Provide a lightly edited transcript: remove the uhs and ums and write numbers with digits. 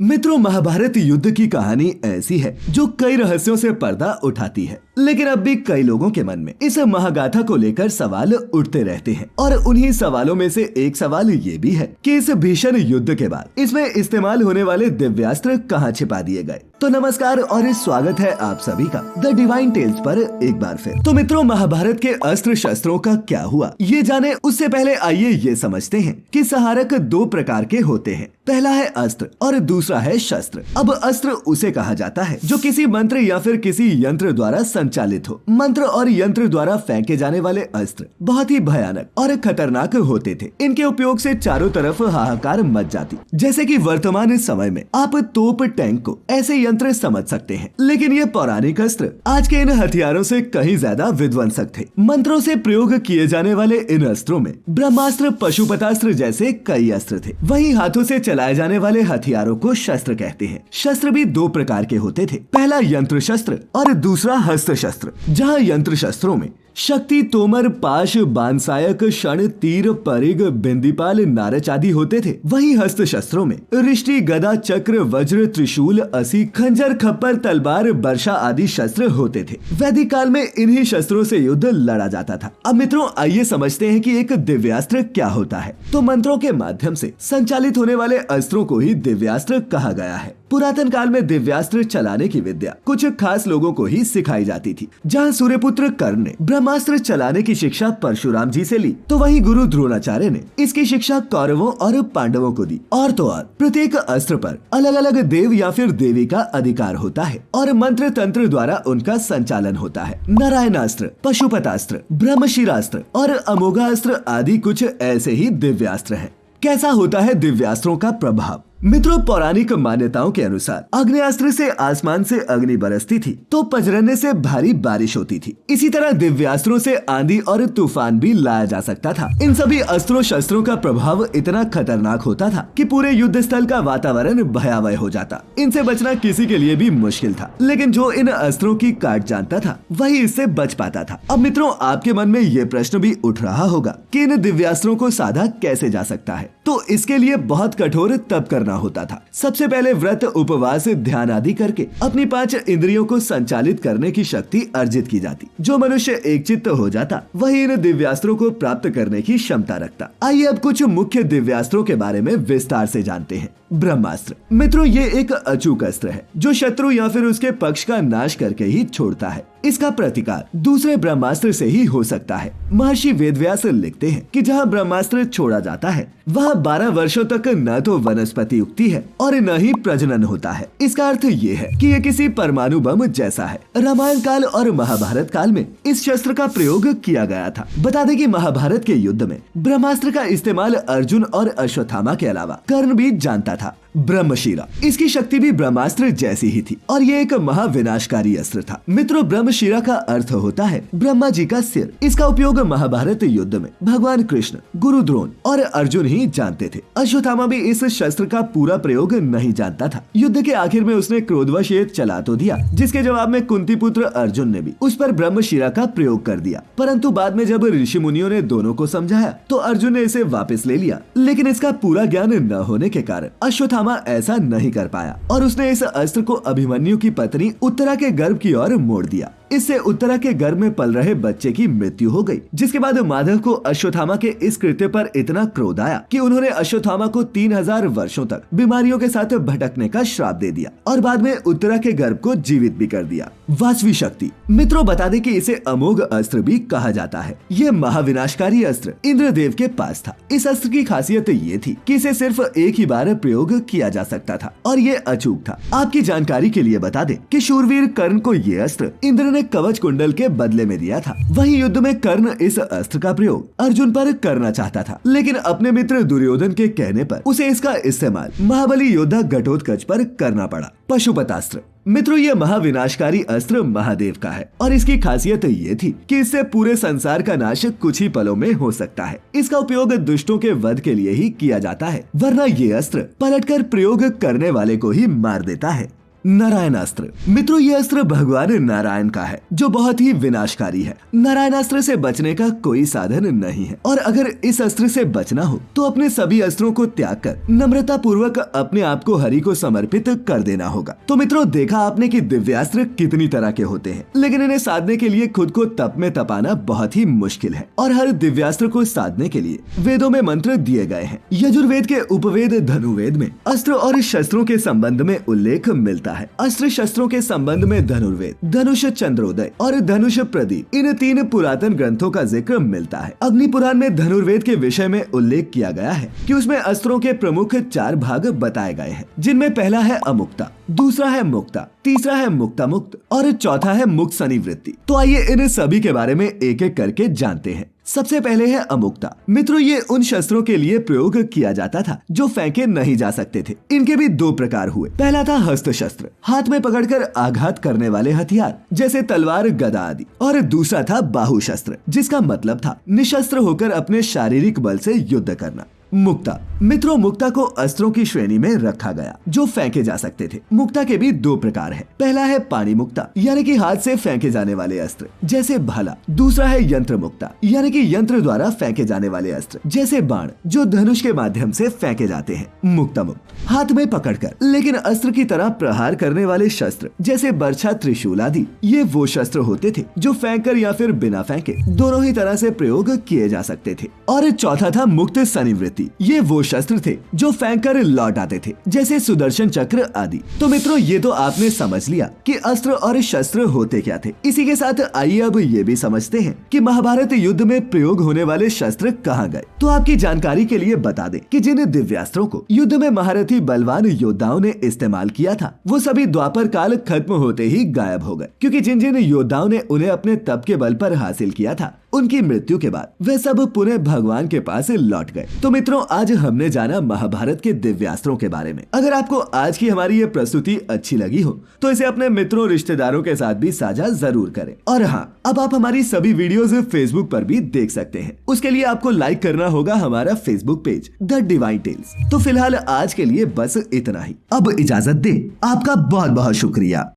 मित्रों, महाभारत युद्ध की कहानी ऐसी है जो कई रहस्यों से पर्दा उठाती है, लेकिन अब भी कई लोगों के मन में इस महागाथा को लेकर सवाल उठते रहते हैं। और उन्हीं सवालों में से एक सवाल ये भी है कि इस भीषण युद्ध के बाद इसमें इस्तेमाल होने वाले दिव्यास्त्र कहाँ छिपा दिए गए। तो नमस्कार और स्वागत है आप सभी का द डिवाइन टेल्स पर एक बार फिर। तो मित्रों, महाभारत के अस्त्र शस्त्रों का क्या हुआ ये जाने उससे पहले आइए ये समझते हैं कि संहारक दो प्रकार के होते हैं। पहला है अस्त्र और दूसरा है शस्त्र। अब अस्त्र उसे कहा जाता है जो किसी मंत्र या फिर किसी यंत्र द्वारा संचालित हो। मंत्र और यंत्र द्वारा फेंके जाने वाले अस्त्र बहुत ही भयानक और खतरनाक होते थे। इनके उपयोग से चारों तरफ हाहाकार मच जाती। जैसे कि वर्तमान समय में आप तोप, टैंक को ऐसे यंत्र समझ सकते हैं, लेकिन ये पौराणिक अस्त्र आज के इन हथियारों से कहीं ज्यादा विध्वंसक थे। मंत्रों से प्रयोग किए जाने वाले इन अस्त्रों में ब्रह्मास्त्र, पशुपतास्त्र जैसे कई अस्त्र थे। वहीं हाथों से चलाए जाने वाले हथियारों को शस्त्र कहते हैं। शस्त्र भी दो प्रकार के होते थे। पहला यंत्र शस्त्र और दूसरा हस्त शस्त्र। जहाँ यंत्र शस्त्रों में शक्ति, तोमर, पाश, बानसायक, क्षण, तीर, परिग, बिंदीपाल, नारच आदि होते थे, वहीं हस्त शस्त्रों में रिष्टि, गदा, चक्र, वज्र, त्रिशूल, असी, खंजर, खप्पर, तलवार, बर्षा आदि शस्त्र होते थे। वैदिक काल में इन्हीं शस्त्रों से युद्ध लड़ा जाता था। अब मित्रों, आइए समझते हैं कि एक दिव्यास्त्र क्या होता है। तो मंत्रों के माध्यम से संचालित होने वाले अस्त्रों को ही दिव्यास्त्र कहा गया है। पुरातन काल में दिव्यास्त्र चलाने की विद्या कुछ खास लोगों को ही सिखाई जाती थी। जहाँ सूर्यपुत्र कर्ण ने ब्रह्मास्त्र चलाने की शिक्षा परशुराम जी से ली, तो वहीं गुरु द्रोणाचार्य ने इसकी शिक्षा कौरवों और पांडवों को दी। और तो और प्रत्येक अस्त्र पर अलग अलग देव या फिर देवी का अधिकार होता है और मंत्र तंत्र द्वारा उनका संचालन होता है। नारायणास्त्र, पशुपतास्त्र, ब्रह्मशिरास्त्र और अमोघास्त्र आदि कुछ ऐसे ही दिव्यास्त्र हैं। कैसा होता है दिव्यास्त्रों का प्रभाव? मित्रों, पौराणिक मान्यताओं के अनुसार अग्नियास्त्र से आसमान से अग्नि बरसती थी तो पजरने से भारी बारिश होती थी। इसी तरह दिव्यास्त्रों से आंधी और तूफान भी लाया जा सकता था। इन सभी अस्त्रों शस्त्रों का प्रभाव इतना खतरनाक होता था कि पूरे युद्ध स्थल का वातावरण भयावह हो जाता। इनसे बचना किसी के लिए भी मुश्किल था, लेकिन जो इन अस्त्रों की काट जानता था वही इससे बच पाता था। अब मित्रों, आपके मन में ये प्रश्न भी उठ रहा होगा कि इन दिव्यास्त्रों को साधा कैसे जा सकता है। तो इसके लिए बहुत कठोर तप करना होता था। सबसे पहले व्रत, उपवास, ध्यान आदि करके अपनी 5 इंद्रियों को संचालित करने की शक्ति अर्जित की जाती। जो मनुष्य एकचित्त हो जाता वही इन दिव्यास्त्रों को प्राप्त करने की क्षमता रखता। आइए अब कुछ मुख्य दिव्यास्त्रों के बारे में विस्तार से जानते हैं। ब्रह्मास्त्र। मित्रों, ये एक अचूक अस्त्र है जो शत्रु या फिर उसके पक्ष का नाश करके ही छोड़ता है। इसका प्रतिकार दूसरे ब्रह्मास्त्र से ही हो सकता है। महर्षि वेदव्यास लिखते हैं कि जहाँ ब्रह्मास्त्र छोड़ा जाता है वहाँ 12 वर्षों तक न तो वनस्पति उगती है और न ही प्रजनन होता है। इसका अर्थ ये है कि ये किसी परमाणु बम जैसा है। रामायण काल और महाभारत काल में इस शस्त्र का प्रयोग किया गया था। बता दें कि महाभारत के युद्ध में ब्रह्मास्त्र का इस्तेमाल अर्जुन और अश्वत्थामा के अलावा कर्ण भी जानता था। ब्रह्मशिरा। इसकी शक्ति भी ब्रह्मास्त्र जैसी ही थी और ये एक महाविनाशकारी अस्त्र था। मित्रों, ब्रह्मशिरा का अर्थ होता है ब्रह्मा जी का सिर। इसका उपयोग महाभारत युद्ध में भगवान कृष्ण, गुरु द्रोण और अर्जुन ही जानते थे। अश्वत्थामा भी इस शस्त्र का पूरा प्रयोग नहीं जानता था। युद्ध के आखिर में उसने क्रोधवश ये चला तो दिया, जिसके जवाब में कुंती पुत्र अर्जुन ने भी उस पर ब्रह्मशिरा का प्रयोग कर दिया। परंतु बाद में जब ऋषि मुनियों ने दोनों को समझाया तो अर्जुन ने इसे वापस ले लिया। लेकिन इसका पूरा ज्ञान न होने के कारण अश्वत्थामा ऐसा नहीं कर पाया और उसने इस अस्त्र को अभिमन्यु की पत्नी उत्तरा के गर्भ की ओर मोड़ दिया। इससे उत्तरा के गर्भ में पल रहे बच्चे की मृत्यु हो गई। जिसके बाद माधव को अश्वत्थामा के इस कृत्य पर इतना क्रोध आया कि उन्होंने अश्वत्थामा को 3000 वर्षों तक बीमारियों के साथ भटकने का श्राप दे दिया और बाद में उत्तरा के गर्भ को जीवित भी कर दिया। वासवी शक्ति। मित्रों, बता दें कि इसे अमोघ अस्त्र भी कहा जाता है। ये महाविनाशकारी अस्त्र इंद्रदेव के पास था। इस अस्त्र की खासियत ये थी कि इसे सिर्फ एक ही बार प्रयोग किया जा सकता था और ये अचूक था। आपकी जानकारी के लिए बता दें कि शूरवीर कर्ण को ये अस्त्र इंद्र ने कवच कुंडल के बदले में दिया था। वहीं युद्ध में कर्ण इस अस्त्र का प्रयोग अर्जुन पर करना चाहता था, लेकिन अपने मित्र दुर्योधन के कहने पर उसे इसका इस्तेमाल महाबली योद्धा घटोत्कच पर करना पड़ा। पशुपतास्त्र। मित्रों, ये महाविनाशकारी अस्त्र महादेव का है और इसकी खासियत ये थी कि इससे पूरे संसार का नाश कुछ ही पलों में हो सकता है। इसका उपयोग दुष्टों के वध के लिए ही किया जाता है, वरना ये अस्त्र पलटकर प्रयोग करने वाले को ही मार देता है। नारायणास्त्र। मित्रों, ये अस्त्र भगवान नारायण का है जो बहुत ही विनाशकारी है। नारायणास्त्र से बचने का कोई साधन नहीं है और अगर इस अस्त्र से बचना हो तो अपने सभी अस्त्रों को त्याग कर नम्रता पूर्वक अपने आप को हरि को समर्पित कर देना होगा। तो मित्रों, देखा आपने कि दिव्यास्त्र कितनी तरह के होते हैं, लेकिन इन्हें साधने के लिए खुद को तप में तपाना बहुत ही मुश्किल है और हर दिव्यास्त्र को साधने के लिए वेदों में मंत्र दिए गए हैं। यजुर्वेद के उपवेद धनुर्वेद में अस्त्र और शस्त्रों के संबंध में उल्लेख मिलता है। अस्त्र शस्त्रों के संबंध में धनुर्वेद, धनुष चंद्रोदय और धनुष प्रदीप, इन 3 पुरातन ग्रंथों का जिक्र मिलता है। अग्नि पुराण में धनुर्वेद के विषय में उल्लेख किया गया है कि उसमें अस्त्रों के प्रमुख 4 भाग बताए गए हैं, जिनमें पहला है अमुक्ता, दूसरा है मुक्ता, तीसरा है मुक्ता मुक्त और चौथा है मुक्त सनिवृत्ति। तो आइए इन सभी के बारे में एक एक करके जानते हैं। सबसे पहले है अमुक्ता। मित्रों, ये उन शस्त्रों के लिए प्रयोग किया जाता था जो फेंके नहीं जा सकते थे। इनके भी 2 प्रकार हुए। पहला था हस्त शस्त्र, हाथ में पकड़कर आघात करने वाले हथियार जैसे तलवार, गदा आदि, और दूसरा था बाहु शस्त्र, जिसका मतलब था निशस्त्र होकर अपने शारीरिक बल से युद्ध करना। मुक्ता। मित्रों, मुक्ता को अस्त्रों की श्रेणी में रखा गया जो फेंके जा सकते थे। मुक्ता के भी 2 प्रकार हैं। पहला है पानी मुक्ता, यानी कि हाथ से फेंके जाने वाले अस्त्र जैसे भाला। दूसरा है यंत्र मुक्ता, यानी कि यंत्र द्वारा फेंके जाने वाले अस्त्र जैसे बाण, जो धनुष के माध्यम से फेंके जाते हैं। मुक्ता मुक्त, हाथ में पकड़कर लेकिन अस्त्र की तरह प्रहार करने वाले शस्त्र जैसे बर्छा, त्रिशूल आदि, ये वो शस्त्र होते थे जो फेंक कर या फिर बिना फेंके दोनों ही तरह से प्रयोग किए जा सकते थे। और चौथा था मुक्त सनिवृत्ति। ये वो शस्त्र थे जो फेंक कर लौट आते थे जैसे सुदर्शन चक्र आदि। तो मित्रों, ये तो आपने समझ लिया कि अस्त्र और शस्त्र होते क्या थे। इसी के साथ आइए अब ये भी समझते हैं कि महाभारत युद्ध में प्रयोग होने वाले शस्त्र कहाँ गए। तो आपकी जानकारी के लिए बता दें कि जिन दिव्यास्त्रों को युद्ध में महारथी बलवान योद्धाओं ने इस्तेमाल किया था वो सभी द्वापर काल खत्म होते ही गायब हो गए, क्योंकि जिन जिन योद्धाओं ने उन्हें अपने तप के बल पर हासिल किया था उनकी मृत्यु के बाद वे सब पुनः भगवान के पास लौट गए। तो मित्रों, आज हमने जाना महाभारत के दिव्यास्त्रों के बारे में। अगर आपको आज की हमारी ये प्रस्तुति अच्छी लगी हो तो इसे अपने मित्रों, रिश्तेदारों के साथ भी साझा जरूर करें। और हाँ, अब आप हमारी सभी वीडियोस फेसबुक पर भी देख सकते हैं। उसके लिए आपको लाइक करना होगा हमारा Facebook page the Divine Tales. तो फिलहाल आज के लिए बस इतना ही। अब इजाजत दे। आपका बहुत बहुत शुक्रिया।